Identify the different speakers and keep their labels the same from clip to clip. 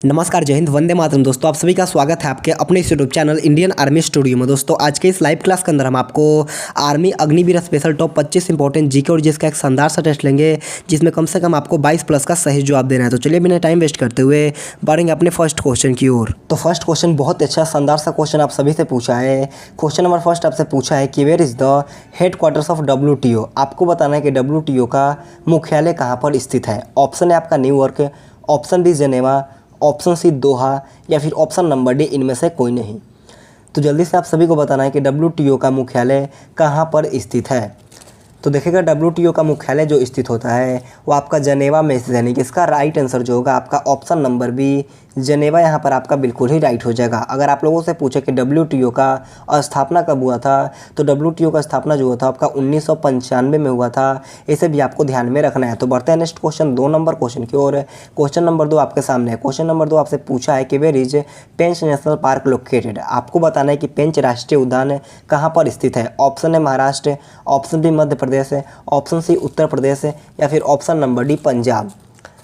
Speaker 1: नमस्कार, जय हिंद, वंदे मातरम। दोस्तों आप सभी का स्वागत है आपके अपने इस YouTube channel Indian army studio में। दोस्तों आज के इस लाइव क्लास के अंदर हम आपको army Agniveer special top 25 important GK और जिसका एक शानदार सा टेस्ट लेंगे, जिसमें कम से कम आपको 22 प्लस का सही जवाब देना है। तो चलिए बिना टाइम वेस्ट करते हुए बढ़ेंगे अपने फर्स्ट क्वेश्चन की ओर। तो फर्स्ट क्वेश्चन बहुत अच्छा शानदार सा क्वेश्चन आप सभी से पूछा है। क्वेश्चन नंबर फर्स्ट आपसे पूछा है कि where is the headquarters of WTO। आपको बताना है कि WTO का मुख्यालय कहाँ पर स्थित है। ऑप्शन है आपका New York, option B Geneva, option C Doha या फिर ऑप्शन नंबर डी इनमें से कोई नहीं। तो जल्दी से आप सभी को बताना है कि WTO का मुख्यालय कहाँ पर स्थित है। तो देखिएगा WTO का मुख्यालय जो स्थित होता है वो आपका जनेवा में स्थित है। यानी कि इसका राइट आंसर जो होगा आपका ऑप्शन नंबर बी जनेवा यहाँ पर आपका बिल्कुल ही राइट हो जाएगा। अगर आप लोगों से पूछे कि WTO का स्थापना कब हुआ था, तो WTO का स्थापना जो हुआ था आपका 1995 में हुआ था। इसे भी आपको ध्यान में रखना है। तो बढ़ते हैं नेक्स्ट क्वेश्चन 2 नंबर क्वेश्चन की ओर। क्वेश्चन नंबर 2 आपके सामने है। क्वेश्चन नंबर 2 आपसे पूछा है कि where is Pench national park located. आपको बताना है कि पेंच राष्ट्रीय उद्यान कहाँ पर स्थित है। ऑप्शन है Maharashtra, option B Madhya Pradesh, option C Uttar Pradesh या फिर ऑप्शन नंबर डी पंजाब।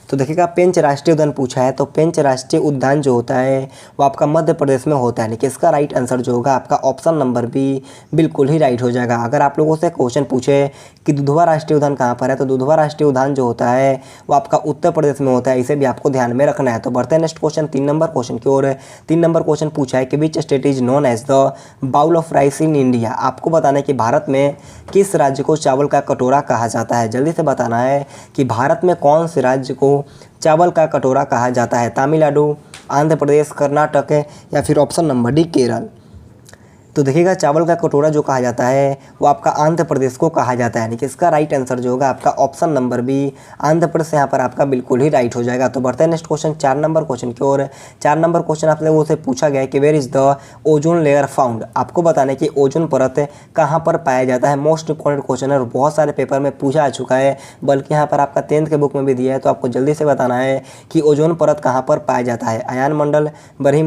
Speaker 1: तो देखिएगा पेंच राष्ट्रीय उद्यान पूछा है, तो पेंच राष्ट्रीय उद्यान जो होता है वो आपका मध्य प्रदेश में होता है। यानी कि इसका राइट आंसर जो होगा आपका ऑप्शन नंबर बी बिल्कुल ही राइट हो जाएगा। अगर आप लोगों से क्वेश्चन पूछे कि दुधवा राष्ट्रीय उद्यान कहाँ पर है, तो दुधवा राष्ट्रीय उद्यान जो होता है वो आपका उत्तर प्रदेश में होता है। इसे भी आपको ध्यान में रखना है। तो बढ़ते हैं नेक्स्ट क्वेश्चन 3 नंबर क्वेश्चन की ओर। 3 नंबर क्वेश्चन पूछा है कि which state is known as the bowl of rice in India. आपको बताना है कि भारत में किस राज्य को चावल का कटोरा कहा जाता है। जल्दी से बताना है कि भारत में कौन से राज्य को चावल का कटोरा कहा जाता है। तमिलनाडु, आंध्र प्रदेश, कर्नाटक या फिर ऑप्शन नंबर डी केरल। तो देखिएगा चावल का कटोरा जो कहा जाता है वो आपका आंध्र प्रदेश को कहा जाता है। यानी कि इसका राइट आंसर जो होगा आपका option number B Andhra Pradesh यहाँ पर आपका बिल्कुल ही राइट हो जाएगा। तो बढ़ते हैं नेक्स्ट क्वेश्चन 4 नंबर क्वेश्चन की ओर। 4 नंबर क्वेश्चन आप लोगों से पूछा गया है कि where is the ozone layer found. आपको बताना है कि ओजोन परत कहाँ पर पाया जाता है। मोस्ट इंपॉर्टेंट क्वेश्चन है और बहुत सारे पेपर में पूछा आ चुका है, बल्कि यहाँ पर आपका 10th के बुक में भी दिया है। तो आपको जल्दी से बताना है कि ओजोन परत कहाँ पर पाया जाता है। आयन मंडल, बरही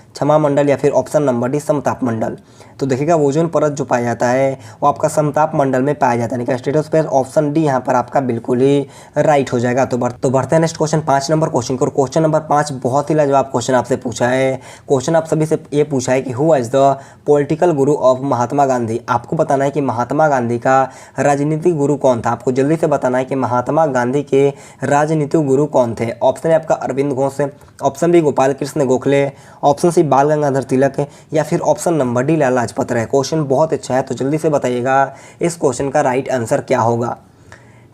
Speaker 1: क्षमा मंडल या फिर ऑप्शन नंबर डी समताप मंडल। तो देखिएगा ओजोन परत जो पाया जाता है वो आपका समताप मंडल में पाया जाता है। यानी कि स्ट्रेटोस्फीयर ऑप्शन डी यहाँ पर आपका बिल्कुल ही राइट हो जाएगा। तो बढ़ते हैं नेक्स्ट क्वेश्चन 5 नंबर क्वेश्चन को। क्वेश्चन नंबर 5 बहुत ही लाजवाब क्वेश्चन आपसे पूछा है। क्वेश्चन आप सभी से ये पूछा है कि who is the political Guru of Mahatma Gandhi. आपको बताना है कि महात्मा गांधी का राजनीतिक गुरु कौन था। आपको जल्दी से बताना है कि महात्मा गांधी के राजनीतिक गुरु कौन थे। ऑप्शन है आपका Arvind Ghosh, option B Gopal Krishna Gokhale, option C Bal Gangadhar Tilak या फिर option number D Lala Lajpat Rai. Question बहुत अच्छा है, तो जल्दी से बताइएगा इस क्वेश्चन का राइट आंसर क्या होगा।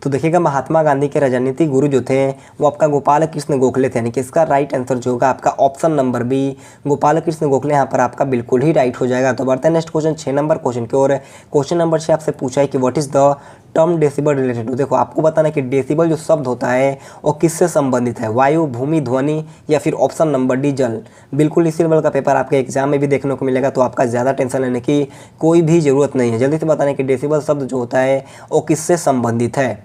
Speaker 1: तो देखिएगा महात्मा गांधी के राजनीतिक गुरु जो थे वो आपका गोपाल कृष्ण गोखले थे। यानी कि इसका राइट आंसर जो होगा आपका option number B Gopal Krishna Gokhale यहाँ पर आपका बिल्कुल ही राइट हो जाएगा। तो बढ़ते हैं नेक्स्ट क्वेश्चन 6 नंबर क्वेश्चन की ओर। क्वेश्चन नंबर 6 आपसे पूछा है कि what is the term decibel related to. देखो आपको बताना है कि डेसिबल जो शब्द होता है वो किससे संबंधित है। वायु, भूमि, ध्वनि या फिर ऑप्शन नंबर डी जल। बिल्कुल इसी लेवल का पेपर आपके एग्जाम में भी देखने को मिलेगा, तो आपका ज़्यादा टेंशन लेने की कोई भी ज़रूरत नहीं है। जल्दी से बताना है कि डेसिबल शब्द जो होता है वो किससे संबंधित है।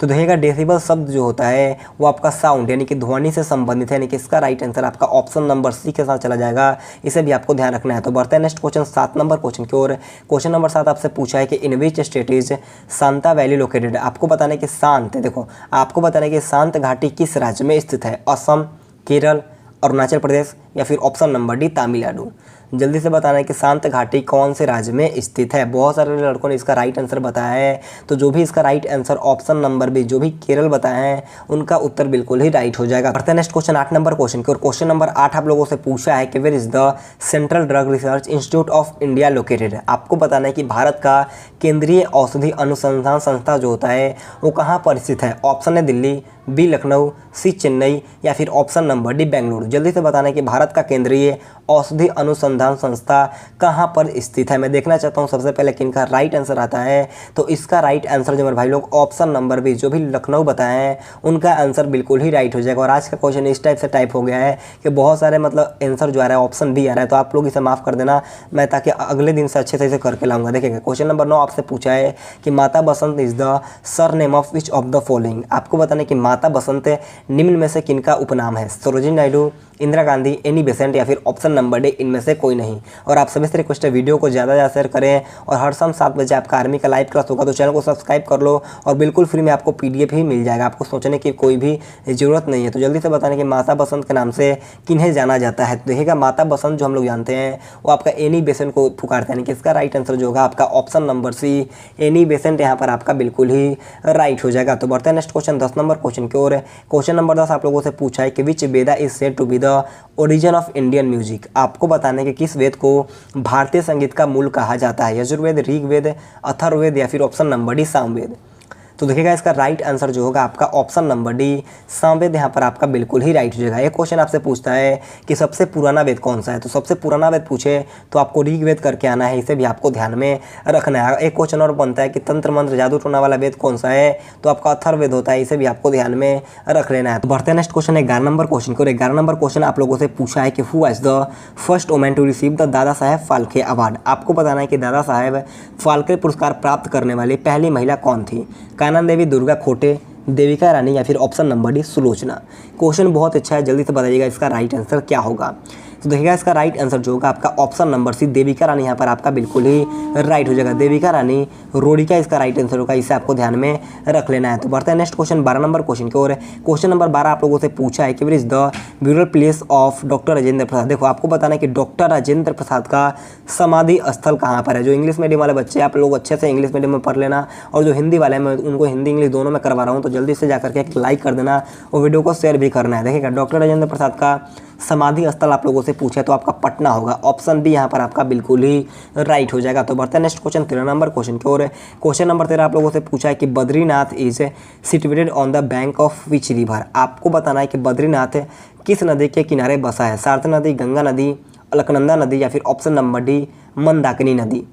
Speaker 1: तो देखिएगा डेसिबल शब्द जो होता है वो आपका साउंड यानी कि ध्वनि से संबंधित है। यानी कि इसका राइट आंसर आपका ऑप्शन नंबर सी के साथ चला जाएगा। इसे भी आपको ध्यान रखना है। तो बढ़ते हैं नेक्स्ट क्वेश्चन 7 नंबर क्वेश्चन की ओर। क्वेश्चन नंबर 7 आपसे पूछा है कि in which state is Shanta valley located. आपको बताना है कि शांत, देखो आपको बताना है कि शांत घाटी किस राज्य में स्थित है। असम, केरल, अरुणाचल प्रदेश या फिर ऑप्शन नंबर डी तमिलनाडु। जल्दी से बताना है कि शांत घाटी कौन से राज्य में स्थित है। बहुत सारे लड़कों ने इसका राइट आंसर बताया है, तो जो भी इसका right answer option number B जो भी केरल बताया है उनका उत्तर बिल्कुल ही राइट हो जाएगा। बढ़ते हैं नेक्स्ट क्वेश्चन 8 नंबर क्वेश्चन की। और क्वेश्चन नंबर 8 आप लोगों से पूछा है कि where is the central drug research institute of India located. आपको बताना है कि भारत का केंद्रीय औषधि अनुसंधान संस्था जो होता है वो कहाँ पर स्थित है। ऑप्शन है दिल्ली, बी लखनऊ, सी चेन्नई या फिर ऑप्शन नंबर डी बेंगलुरु। जल्दी से बताना है कि भारत का केंद्रीय औषधि अनुसंधान संस्था कहाँ पर स्थित है। मैं देखना चाहता हूँ सबसे पहले किनका राइट आंसर आता है। तो इसका राइट आंसर जो मेरे भाई लोग ऑप्शन नंबर बी जो भी लखनऊ बताए हैं उनका आंसर बिल्कुल ही राइट हो जाएगा। और आज का क्वेश्चन इस टाइप से टाइप हो गया है कि बहुत सारे मतलब आंसर जो आ रहा है ऑप्शन बी आ रहा है, तो आप लोग इसे माफ़ कर देना, मैं ताकि अगले दिन से अच्छे से इसे करके लाऊंगा। देखिएगा क्वेश्चन नंबर 9 आपसे पूछा है कि Mata Basant is the surname of which of the following. आपको बताना है कि माता बसंत निम्न में से किनका उपनाम है। सरोजिनी नायडू, इंदिरा गांधी, एनी बेसेंट या फिर ऑप्शन नंबर डी इनमें से कोई नहीं। और आप सभी से रिक्वेस्ट है वीडियो को ज़्यादा शेयर करें और हर शाम 7 बजे आपका आर्मी का लाइव क्लास होगा, तो चैनल को सब्सक्राइब कर लो और बिल्कुल फ्री में आपको PDF ही मिल जाएगा, आपको सोचने की कोई भी ज़रूरत नहीं है। तो जल्दी से बताने कि माता बसंत के नाम से किन्हें जाना जाता है। तो देखिएगा माता बसंत जो हम लोग जानते हैं वो आपका एनी बेसेंट को पुकारते हैं, यानी कि इसका राइट आंसर जो होगा आपका option number see Annie Besant यहाँ पर आपका बिल्कुल ही राइट हो जाएगा। तो बढ़ते हैं नेक्स्ट क्वेश्चन 10 नंबर क्वेश्चन की ओर। क्वेश्चन नंबर 10 आप लोगों से पूछा है कि which Veda is said to be the origin of Indian music. आपको बताने कि किस वेद को भारतीय संगीत का मूल कहा जाता है, यजुर्वेद, ऋग्वेद, अथर्ववेद या फिर ऑप्शन नंबर डी सामवेद। तो देखिएगा इसका राइट आंसर जो होगा आपका ऑप्शन नंबर डी सामवेद यहाँ पर आपका बिल्कुल ही राइट हो जाएगा। एक क्वेश्चन आपसे पूछता है कि सबसे पुराना वेद कौन सा है, तो सबसे पुराना वेद पूछे तो आपको ऋग्वेद करके आना है, इसे भी आपको ध्यान में रखना है। एक क्वेश्चन और बनता है कि तंत्र मंत्र जादू टोना वाला वेद कौन सा है, तो आपका अथर्ववेद होता है, इसे भी आपको ध्यान में रख लेना है। तो बढ़ते हैं नेक्स्ट क्वेश्चन 11 नंबर क्वेश्चन को। 11 नंबर क्वेश्चन आप लोगों से पूछा है कि who was the first women to receive the Dada Saheb Phalke award. आपको बताना है कि दादा साहेब फाल्के पुरस्कार प्राप्त करने वाली पहली महिला कौन थी, कानन देवी, दुर्गा खोटे, देविका रानी या फिर option number D Sulochana. Question बहुत अच्छा है, जल्दी से बताइएगा इसका राइट आंसर क्या होगा। तो देखिएगा इसका राइट आंसर जो होगा आपका option number C Devika Rani यहाँ पर आपका बिल्कुल ही राइट हो जाएगा। देविका रानी रोडिका इसका राइट आंसर होगा, इसे आपको ध्यान में रख लेना है। तो बढ़ते हैं नेक्स्ट क्वेश्चन 12 नंबर क्वेश्चन की ओर। क्वेश्चन नंबर 12 आप लोगों से पूछा है कि where is the burial place of doctor Rajendra Prasad. देखो आपको बताना है कि डॉक्टर राजेंद्र प्रसाद का समाधि स्थल कहाँ पर है। जो इंग्लिश मीडियम वाले बच्चे आप लोग अच्छे से इंग्लिश मीडियम में पढ़ लेना, और जो हिंदी वाले मैं उनको हिंदी इंग्लिश दोनों में करवा रहा हूँ, तो जल्दी से जाकर के एक लाइक कर देना और वीडियो को शेयर भी करना है। देखिएगा डॉक्टर राजेंद्र प्रसाद का समाधि स्थल आप लोगों से पूछे तो आपका पटना होगा, ऑप्शन बी यहाँ पर आपका बिल्कुल ही राइट हो जाएगा। तो बढ़ते हैं नेक्स्ट क्वेश्चन 13 नंबर क्वेश्चन की ओर। क्वेश्चन नंबर 13 आप लोगों से पूछा है कि Badrinath is situated on the bank of which river. आपको बताना है कि बद्रीनाथ किस नदी के किनारे बसा है, सारथी नदी, गंगा नदी, अलकनंदा नदी या फिर ऑप्शन नंबर डी मंदाकिनी नदी।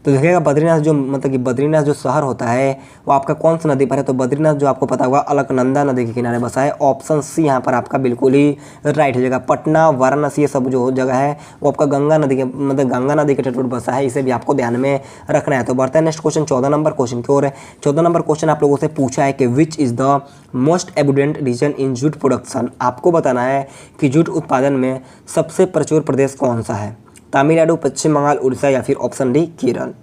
Speaker 1: तो देखिएगा बद्रीनाथ जो मतलब कि बद्रीनाथ जो शहर होता है वो आपका कौन सी नदी पर है, तो बद्रीनाथ जो आपको पता होगा अलकनंदा नदी के किनारे बसा है, ऑप्शन सी यहाँ पर आपका बिल्कुल ही राइट हो जाएगा। पटना, वाराणसी ये सब जो जगह है वो आपका गंगा नदी के मतलब गंगा नदी के तट पर बसा है, इसे भी आपको ध्यान में रखना है। तो बढ़ते हैं नेक्स्ट क्वेश्चन 14 नंबर क्वेश्चन की ओर। 14 नंबर क्वेश्चन आप लोगों से पूछा है कि which is the most abundant region in jute production. आपको बताना है कि जूट उत्पादन में सबसे प्रचुर प्रदेश कौन सा है, तमिलनाडु, पश्चिम बंगाल, उड़ीसा या फिर ऑप्शन डी केरल।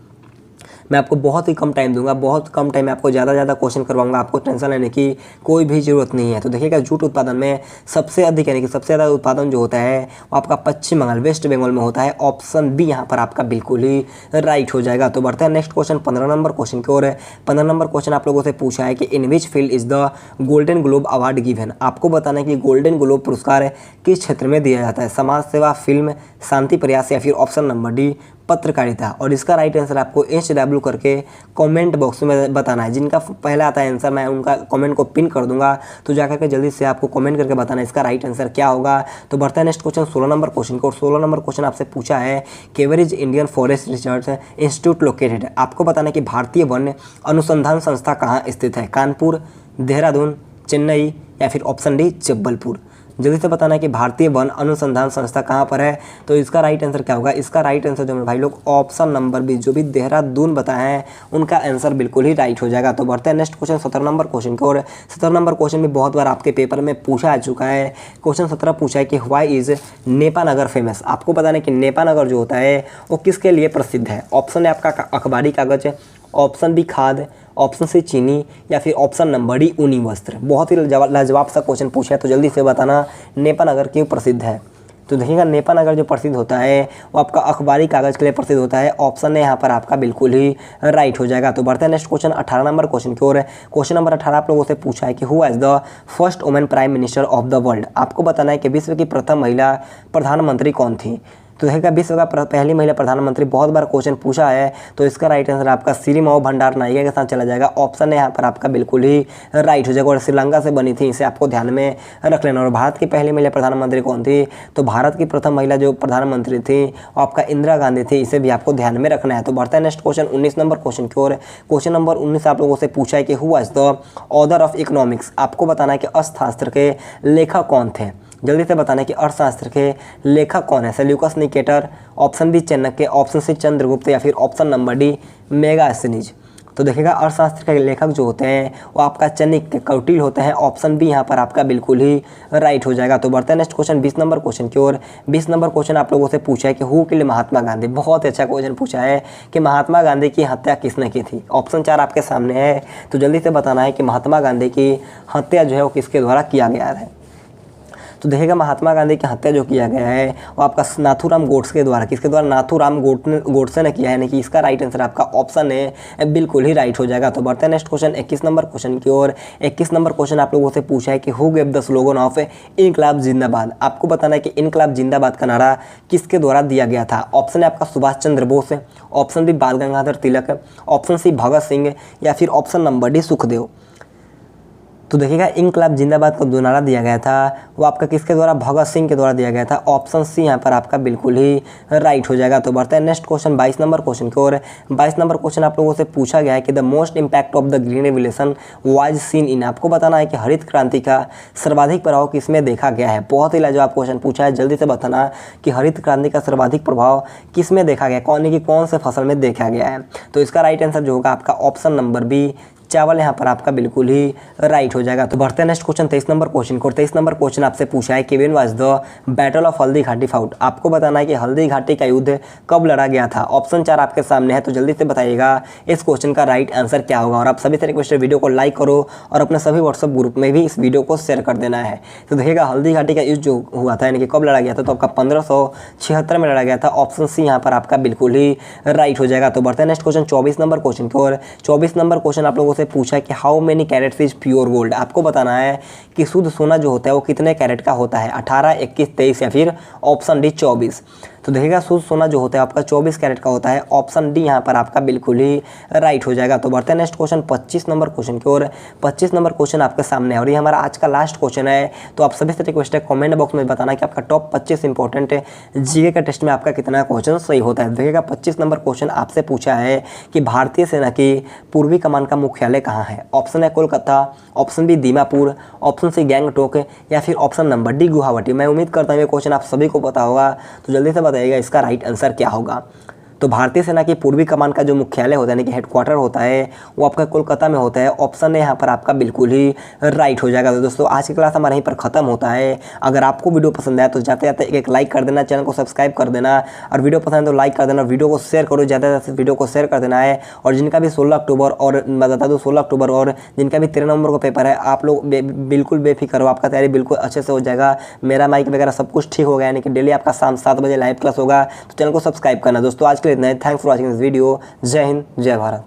Speaker 1: मैं आपको बहुत ही कम टाइम दूंगा, बहुत कम टाइम में आपको ज़्यादा क्वेश्चन करवाऊंगा, आपको टेंशन लेने की कोई भी ज़रूरत नहीं है। तो देखिएगा जूट उत्पादन में सबसे अधिक यानी कि सबसे ज़्यादा उत्पादन जो होता है वो आपका पश्चिम बंगाल, वेस्ट बंगाल में होता है, ऑप्शन बी यहाँ पर आपका बिल्कुल ही राइट हो जाएगा। तो बढ़ते हैं नेक्स्ट क्वेश्चन 15 नंबर क्वेश्चन की ओर। 15 नंबर क्वेश्चन आप लोगों से पूछा है कि in which field is the Golden Globe award given. आपको बताना है कि गोल्डन ग्लोब पुरस्कार किस क्षेत्र में दिया जाता है, समाज सेवा, फिल्म, शांति प्रयास या फिर ऑप्शन नंबर डी पत्रकारिता। और इसका राइट आंसर आपको HW करके कमेंट बॉक्स में बताना है। जिनका पहला आता है आंसर मैं उनका कमेंट को पिन कर दूंगा, तो जाकर के जल्दी से आपको कमेंट करके बताना है इसका राइट आंसर क्या होगा। तो बढ़ता है नेक्स्ट क्वेश्चन 16 नंबर क्वेश्चन को। 16 नंबर क्वेश्चन आपसे पूछा है कि where is Indian forest research institute located. आपको बताना है कि भारतीय वन अनुसंधान संस्था कहाँ स्थित है, कानपुर, देहरादून, चेन्नई या फिर ऑप्शन डी जबलपुर। जल्दी से बताना है कि भारतीय वन अनुसंधान संस्था कहाँ पर है, तो इसका राइट आंसर क्या होगा। इसका राइट आंसर जो मेरे भाई लोग ऑप्शन नंबर बी जो भी देहरादून बताए हैं उनका आंसर बिल्कुल ही राइट हो जाएगा। तो बढ़ते हैं नेक्स्ट क्वेश्चन 17 नंबर क्वेश्चन की ओर। 17 नंबर क्वेश्चन भी बहुत बार आपके पेपर में पूछा आ चुका है। क्वेश्चन 17 पूछा है कि व्हाई इज नेपानगर फेमस। आपको बताना है कि नेपानगर जो होता है वो किसके लिए प्रसिद्ध है। ऑप्शन है आपका अखबारी कागज, ऑप्शन बी खाद, ऑप्शन सी चीनी या फिर ऑप्शन नंबर डी ऊनी वस्त्र। बहुत ही लाजवाब सा क्वेश्चन पूछा है, तो जल्दी से बताना नेपानगर क्यों प्रसिद्ध है। तो देखिएगा नेपानगर जो प्रसिद्ध होता है वो आपका अखबारी कागज़ के लिए प्रसिद्ध होता है, ऑप्शन है यहाँ पर आपका बिल्कुल ही राइट हो जाएगा। तो बढ़ते हैं नेक्स्ट क्वेश्चन 18 नंबर क्वेश्चन की ओर। क्वेश्चन नंबर 18 आप लोगों से पूछा है कि who is the first women prime minister of the world. आपको बताना है कि विश्व की प्रथम महिला प्रधानमंत्री कौन थी। तो देखिएगा विश्व का पहली महिला प्रधानमंत्री बहुत बार क्वेश्चन पूछा है, तो इसका राइट आंसर आपका सिरिमाओ भंडारनायके के साथ चला जाएगा, ऑप्शन है यहाँ पर आपका बिल्कुल ही राइट हो जाएगा। और श्रीलंका से बनी थी, इसे आपको ध्यान में रख लेना। और भारत की पहली महिला प्रधानमंत्री कौन थी, तो भारत की प्रथम महिला जो प्रधानमंत्री थी आपका इंदिरा गांधी थी, इसे भी आपको ध्यान में रखना है। तो बढ़ता है नेक्स्ट क्वेश्चन 19 नंबर क्वेश्चन की ओर। क्वेश्चन नंबर 19 आप लोगों से पूछा है कि who was the author of economics. आपको बताना है कि अर्थशास्त्र के लेखक कौन थे। जल्दी से बताना है कि अर्थशास्त्र के लेखक कौन है। Seleucus Nicator, option B Chanakya, option C Chandragupta या फिर ऑप्शन नंबर डी मेगास्थनीज। तो देखिएगा अर्थशास्त्र के लेखक जो होते हैं वो आपका चाणक्य कौटिल्य होते हैं। ऑप्शन बी यहाँ पर आपका बिल्कुल ही राइट हो जाएगा। तो बढ़ते हैं नेक्स्ट क्वेश्चन 20 नंबर क्वेश्चन की ओर। 20 नंबर क्वेश्चन आप लोगों से पूछा है कि हु किल्ड महात्मा गांधी। बहुत अच्छा क्वेश्चन पूछा है कि महात्मा गांधी की हत्या किसने की थी। ऑप्शन 4 आपके सामने है, तो जल्दी से बताना है कि महात्मा गांधी की हत्या जो है वो किसके द्वारा किया गया है। तो देखिएगा महात्मा गांधी की हत्या जो किया गया है वो आपका नाथूराम गोडसे के द्वारा, किसके द्वारा, नाथूराम गोडसे ने किया है। यानी कि इसका राइट आंसर आपका ऑप्शन है बिल्कुल ही राइट हो जाएगा। तो बढ़ते हैं नेक्स्ट क्वेश्चन 21 नंबर क्वेश्चन की ओर। 21 नंबर क्वेश्चन आप लोगों से पूछा है कि who gave the slogan of इनकलाब जिंदाबाद। आपको बताना है कि इनकलाब जिंदाबाद का नारा किसके द्वारा दिया गया था। ऑप्शन है आपका सुभाष चंद्र बोस, ऑप्शन बी बाल गंगाधर तिलक, ऑप्शन सी भगत सिंह, या फिर ऑप्शन नंबर डी सुखदेव। तो देखिएगा इनकलाब जिंदाबाद का जो नारा दिया गया था वो आपका किसके द्वारा, भगत सिंह के द्वारा दिया गया था। ऑप्शन सी यहाँ पर आपका बिल्कुल ही राइट हो जाएगा। तो बढ़ते हैं नेक्स्ट क्वेश्चन 22 नंबर क्वेश्चन की ओर। 22 नंबर क्वेश्चन आप लोगों से पूछा गया है कि the most impact of the green revolution was seen in. आपको बताना है कि हरित क्रांति का सर्वाधिक प्रभाव किसमें देखा गया है। बहुत ही लाजवाब क्वेश्चन पूछा है, जल्दी से बताना कि हरित क्रांति का सर्वाधिक प्रभाव किस में देखा गया, कौन से फसल में देखा गया है। तो इसका राइट आंसर जो होगा आपका ऑप्शन नंबर बी चावल यहाँ पर आपका बिल्कुल ही राइट हो जाएगा। तो बढ़ते हैं नेक्स्ट क्वेश्चन 23 नंबर क्वेश्चन को। 23 नंबर क्वेश्चन आपसे पूछा है कि when was the battle of Haldi Ghati fought. आपको बताना है कि हल्दी घाटी का युद्ध कब लड़ा गया था। ऑप्शन 4 आपके सामने है, तो जल्दी से बताइएगा इस क्वेश्चन का राइट आंसर क्या होगा। और आप सभी से रिक्वेस्ट है वीडियो को लाइक करो और अपने सभी व्हाट्सअप ग्रुप में भी इस वीडियो को शेयर कर देना है। तो देखिएगा हल्दी घाटी का युद्ध जो हुआ था यानी कि कब लड़ा गया था, तो आपका 1576 में लड़ा गया था। ऑप्शन सी यहाँ पर आपका बिल्कुल ही राइट हो जाएगा। तो बढ़ते हैं नेक्स्ट क्वेश्चन 24 नंबर क्वेश्चन की ओर। 24 नंबर क्वेश्चन आप लोगों से पूछा है कि how many carats is pure gold. आपको बताना है कि शुद्ध सोना जो होता है वो कितने कैरेट का होता है, 18, 21, 23 या फिर ऑप्शन डी 24। तो देखिएगा शुद्ध सोना जो होता है आपका 24 कैरेट का होता है। ऑप्शन डी यहाँ पर आपका बिल्कुल ही राइट हो जाएगा। तो बढ़ते हैं नेक्स्ट क्वेश्चन 25 नंबर क्वेश्चन की ओर। 25 नंबर क्वेश्चन आपके सामने है और ये हमारा आज का लास्ट क्वेश्चन है। तो आप सभी से रिक्वेस्ट है कमेंट बॉक्स में बताना कि आपका टॉप 25 इंपॉर्टेंट जीके का टेस्ट में आपका कितना क्वेश्चन सही होता है। देखिएगा 25 नंबर क्वेश्चन आपसे पूछा है कि भारतीय सेना की पूर्वी कमान का मुख्यालय कहाँ है। ऑप्शन है Kolkata, option B Dimapur, option C Gangtok, या फिर ऑप्शन नंबर डी गुवाहाटी। मैं उम्मीद करता हूँ ये क्वेश्चन आप सभी को पता होगा, तो जल्दी से बताइएगा इसका राइट आंसर क्या होगा। तो भारतीय सेना की पूर्वी कमान का जो मुख्यालय होता है यानी कि हेडक्वार्टर होता है वो आपका कोलकाता में होता है। ऑप्शन है यहाँ पर आपका बिल्कुल ही राइट हो जाएगा। तो दोस्तों आज की क्लास हमारे यहीं पर खत्म होता है। अगर आपको वीडियो पसंद आया तो जाते जाते एक लाइक कर देना, चैनल को सब्सक्राइब कर देना, और वीडियो पसंद है तो लाइक कर देना, वीडियो को शेयर करो, ज़्यादा से वीडियो को शेयर कर देना है। और जिनका भी 16 अक्टूबर और मैं बता दूँ 16 अक्टूबर और जिनका भी 13 नवंबर को पेपर है, आप लोग बिल्कुल बेफिक्र हो, आपका तैयारी बिल्कुल अच्छे से हो जाएगा। मेरा माइक वगैरह सब कुछ ठीक हो गया, यानी कि डेली आपका शाम 7 बजे लाइव क्लास होगा। तो चैनल को सब्सक्राइब करना। दोस्तों आज के लिए इतना ही। Thanks for watching this video. जय हिंद, जय भारत।